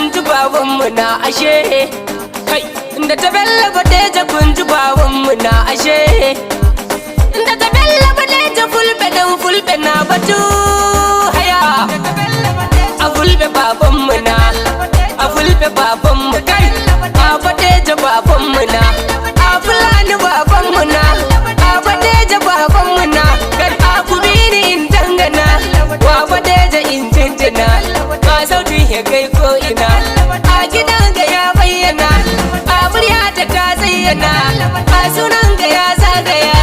kun ji babanmu na ashe kai inda ta bella badeja kun ji babanmu na ashe inda ta bella badeja fulbe dan fulbe na batu haya a fulbe babanmu na a fulbe babanmu kai a badeja babanmu na a fulani babanmu na a badeja babanmu na kai a kubini in dangana wa badeja in jinjina ba sautin ya kai ko ina a gidan ga ya bayyana a murya ta zayyana a sunan ga ya zagaya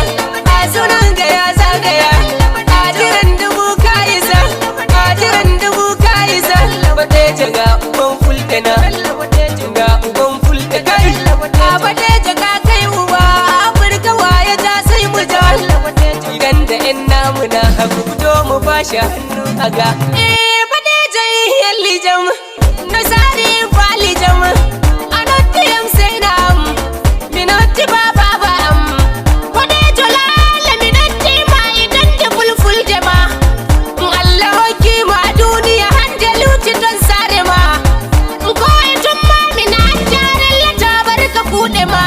a sunan ga ya zagaya a jiran dubu ka isa a jiran dubu ka isa badeja ga uban fulkana ga uban fulka kai a badeja ka kai uba Afirka waye ta sai mu ja idan da yan namu na haku fito mu bashi hannu aga badeja yalli jam na sari fali jam anotti yam sai na minotti baba am badeja la minotti ma idan da fulful jama Allah hoki ma duniya hanjaluci don sare ma ko itun ma mina jaran la tabarka kude ma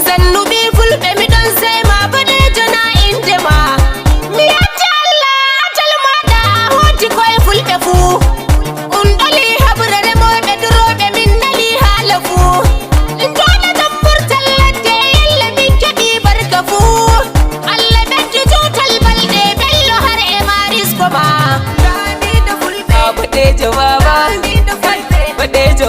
zannubi fulbe mi don sai ma badeja na inde ma mi yatta Allah atalma da hoti koy fulbe fu undali habrare mo be durobe min dali halafu ndona tambur tallate yalla min kadi barka fu Allah beddi tutal balde bello har e maris ko ma badeja baba badeja